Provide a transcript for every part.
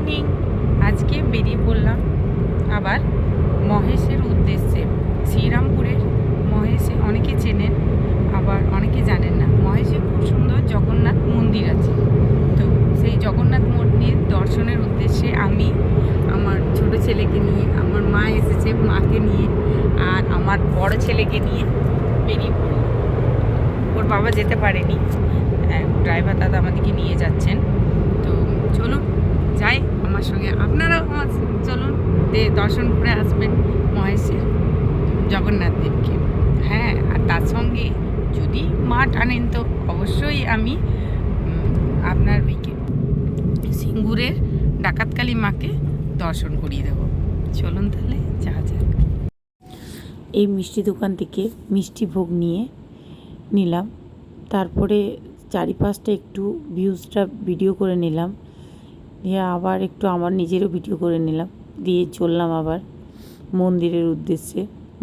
Morning. আজকে বেরিয়ে পড়লাম আবার মহেশের উদ্দেশ্যে। শ্রীরামপুরের মহেশে অনেকে চেনেন, আবার অনেকে জানেন না। মহেশে খুব সুন্দর জগন্নাথ মন্দির আছে। তো সেই জগন্নাথ মন্দির দর্শনের উদ্দেশ্যে আমি আমার ছোট ছেলেকে নিয়ে, আমার মা এসেছে, মাকে নিয়ে, আর আমার বড় ছেলেকে নিয়ে বেরিয়ে পড়লাম। ওর বাবা যেতে পারেনি, ড্রাইভার দাদা আমাদেরকে নিয়ে যাচ্ছেন। তো চলুন যাই আমার সঙ্গে, আপনারাও আমার চলুন, দর্শন করে আসবেন মহেশের জগন্নাথ দেবকে। হ্যাঁ, আর তার সঙ্গে যদি মা টানেন তো অবশ্যই আমি আপনার ওইকে সিঙ্গুরের ডাকাতকালী মাকে দর্শন করিয়ে দেবো। চলুন তাহলে যাওয়া যাক। এই মিষ্টি দোকান থেকে মিষ্টি ভোগ নিয়ে নিলাম, তারপরে চারিপাশটা একটু ভিউজটা ভিডিও করে নিলাম, দিয়ে আবার একটু আমার নিজেরও ভিডিও করে নিলাম, দিয়ে চললাম আবার মন্দিরের উদ্দেশ্যে।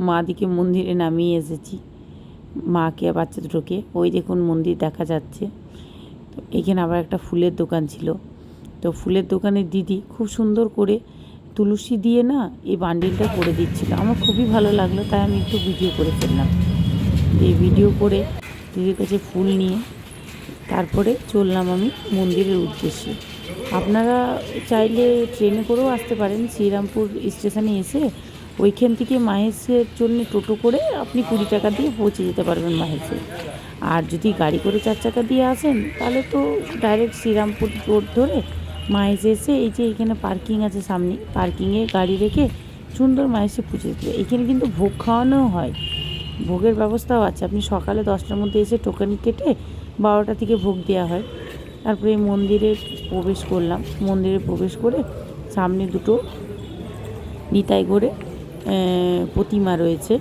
মা দিকে মন্দিরে নামিয়ে এসেছি, মাকে আর বাচ্চা দুটোকে। ওই দেখুন মন্দির দেখা যাচ্ছে। তো এখানে আবার একটা ফুলের দোকান ছিল। তো ফুলের দোকানের দিদি খুব সুন্দর করে তুলসী দিয়ে না এই বান্ডিলটা করে দিচ্ছিল, আমার খুবই ভালো লাগলো, তাই আমি একটু ভিডিও করে ফেললাম। এই ভিডিও করে দিদির কাছে ফুল নিয়ে তারপরে চললাম আমি মন্দিরের উদ্দেশ্যে। আপনারা চাইলে ট্রেনে করেও আসতে পারেন। শ্রীরামপুর স্টেশনে এসে ওইখান থেকে মাহেশের জন্য টোটো করে আপনি 20 টাকা দিয়ে পৌঁছে যেতে পারবেন মাহেশে। আর যদি গাড়ি করে 4 চাকা দিয়ে আসেন তাহলে তো ডাইরেক্ট শ্রীরামপুর রোড ধরে মাহেশে এসে এই যে এখানে পার্কিং আছে সামনে, পার্কিংয়ে গাড়ি রেখে সুন্দর মাহেশে পৌঁছে যেতে। এখানে কিন্তু ভোগ খাওয়ানোও হয়, ভোগের ব্যবস্থাও আছে। আপনি সকালে 10টার মধ্যে এসে টোকেন কেটে 12টা থেকে ভোগ দেওয়া হয়। তারপরে মন্দিরে প্রবেশ করলাম। মন্দিরে প্রবেশ করে সামনে দুটো নিতাই করে প্রতিমা রয়েছে।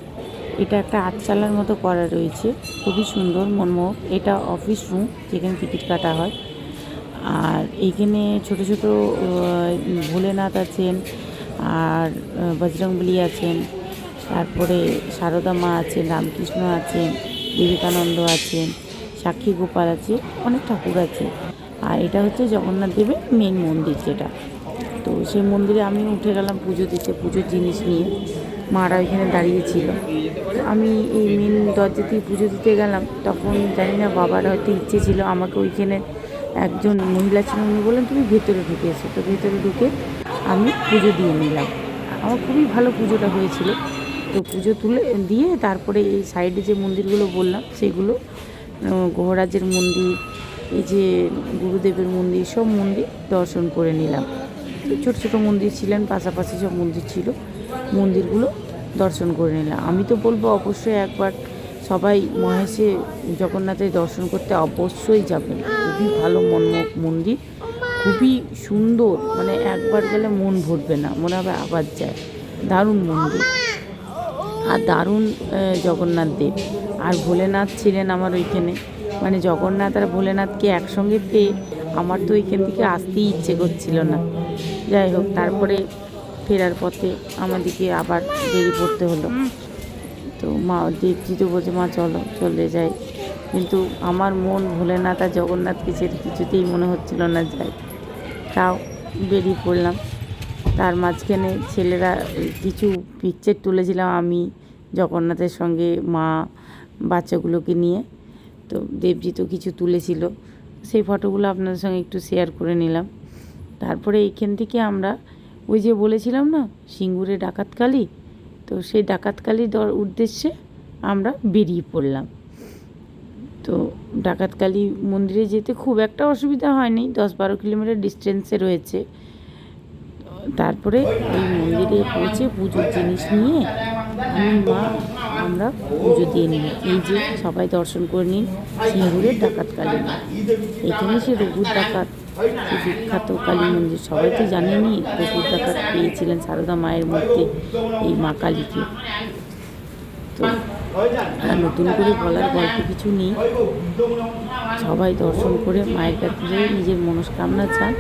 এটা একটা আটচালার মতো করা রয়েছে, খুবই সুন্দর মনমোহক। এটা অফিস রুম যেখানে টিকিট কাটা হয়। আর এইখানে ছোট ছোট ভোলেনাথ আছেন, আর বজরংবলী আছেন, তারপরে সারদা মা আছেন, রামকৃষ্ণ আছেন, বিবেকানন্দ আছেন, সাক্ষী গোপাল আছে, অনেক ঠাকুর আছে। আর এটা হচ্ছে জগন্নাথ দেবের মেন মন্দির যেটা। তো সেই মন্দিরে আমি উঠে গেলাম পুজো দিতে, পুজোর জিনিস নিয়ে। মারা ওইখানে দাঁড়িয়েছিল। আমি এই মেন দরজা দিয়ে পুজো দিতে গেলাম, তখন জানি না বাবার হয়তো ইচ্ছে ছিল আমাকে, ওইখানে একজন মহিলা ছিল, উনি বললেন তুমি ভেতরে ঢুকে এসো। তো ভেতরে ঢুকে আমি পুজো দিয়ে নিলাম। আমার খুবই ভালো পুজোটা হয়েছিল। তো পুজো তুলে দিয়ে তারপরে এই সাইডে যে মন্দিরগুলো বললাম সেগুলো, গহরাজের মন্দির, এই যে গুরুদেবের মন্দির, সব মন্দির দর্শন করে নিলাম। ছোটো ছোটো মন্দির ছিলেন, পাশাপাশি সব মন্দির ছিল, মন্দিরগুলো দর্শন করে নিলাম। আমি তো বলবো অবশ্যই একবার সবাই মহেশে জগন্নাথের দর্শন করতে অবশ্যই যাবেন। খুবই ভালো মনমোহক মন্দির, খুবই সুন্দর, মানে একবার গেলে মন ভরবে না, মনে হবে আবার যায়। দারুণ মন্দির আর দারুণ জগন্নাথ দেব। আর ভোলেনাথ ছিলেন আমার ওইখানে, মানে জগন্নাথ আর ভোলেনাথকে একসঙ্গে পেয়ে আমার তো ওইখান থেকে আসতেই ইচ্ছে করছিল না। যাই হোক, তারপরে ফেরার পথে আমাদেরকে আবার বেরিয়ে পড়তে হলো। তো মা দেখছি তো বলছে মা চলো চলে যাই, কিন্তু আমার মন ভোলেনাথ আর জগন্নাথকে ছেড়ে কিছুতেই মনে হচ্ছিল না যাই। তাও বেরিয়ে পড়লাম। তার মাঝখানে ছেলেরা কিছু পিকচার তুলেছিলাম আমি জগন্নাথের সঙ্গে, মা বাচ্চাগুলোকে নিয়ে। তো দেবজি তো কিছু তুলেছিল, সেই ফটোগুলো আপনাদের সঙ্গে একটু শেয়ার করে নিলাম। তারপরে এইখান থেকে আমরা ওই যে বলেছিলাম না সিঙ্গুরে ডাকাতকালী, তো সেই ডাকাতকালীর উদ্দেশ্যে আমরা বেরিয়ে পড়লাম। তো ডাকাতকালী মন্দিরে যেতে খুব একটা অসুবিধা হয়নি, 10-12 কিলোমিটার ডিস্টেন্সে রয়েছে। তারপরে ওই মন্দিরে পৌঁছে পুজোর জিনিস নিয়ে আমি মা আমরা পুজো দিয়ে নিই। এই যে সবাই দর্শন করে নিন সিঙ্গুরের ডাকাতকালী মা। এখানে সে রঘুর ডাকাত, সে বিখ্যাত কালী মন্দির, সবাই তো জানেনই। রঘুর ডাকাত পেয়েছিলেন সারদা মায়ের মধ্যে এই মা কালীকে। তো আর নতুন করে বলার গল্প কিছু নেই, সবাই দর্শন করে মায়ের কাছে নিজের মনস্কামনা চান,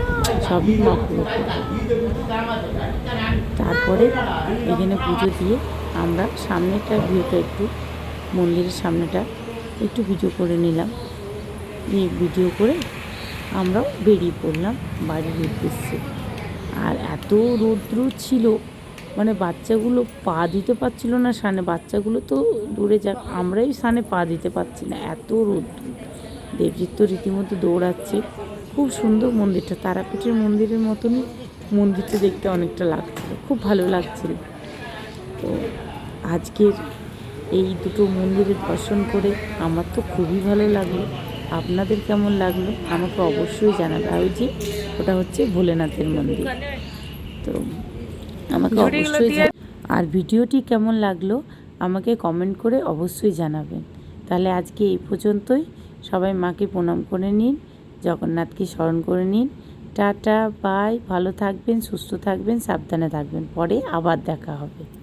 সবই মা পুরো করে। তারপরে এখানে পুজো দিয়ে আমরা সামনেটা ভিউটা একটু, মন্দিরের সামনেটা একটু ভিডিও করে নিলাম। এই ভিডিও করে আমরাও বেরিয়ে পড়লাম বাড়ির উদ্দেশ্যে। আর এত রৌদ্র ছিল, মানে বাচ্চাগুলো পা দিতে পারছিল না সানে। বাচ্চাগুলো তো দূরে যাক, আমরাই সানে পা দিতে পারছি না, এত রৌদ্র। দেবজিৎ তো রীতিমতো দৌড়াচ্ছে। খুব সুন্দর মন্দিরটা, তারাপীঠের মন্দিরের মতনই মন্দিরটা দেখতে অনেকটা লাগছিল, খুব ভালো লাগছিল। তো আজকের এই দুটো মন্দিরে দর্শন করে আমার তো খুবই ভালো লাগলো। আপনাদের কেমন লাগলো আমাকে অবশ্যই জানাবে। আর ওই যে ওটা হচ্ছে ভোলেনাথের মন্দির। তো আমাকে অবশ্যই আর ভিডিওটি কেমন লাগলো আমাকে কমেন্ট করে অবশ্যই জানাবেন। তাহলে আজকে এই পর্যন্তই। সবাই মাকে প্রণাম করে নিন, জগন্নাথকে স্মরণ করে নিন। Tata, bye. ভালো থাকবেন, সুস্থ থাকবেন, সাবধানে থাকবেন। পরে আবার দেখা হবে।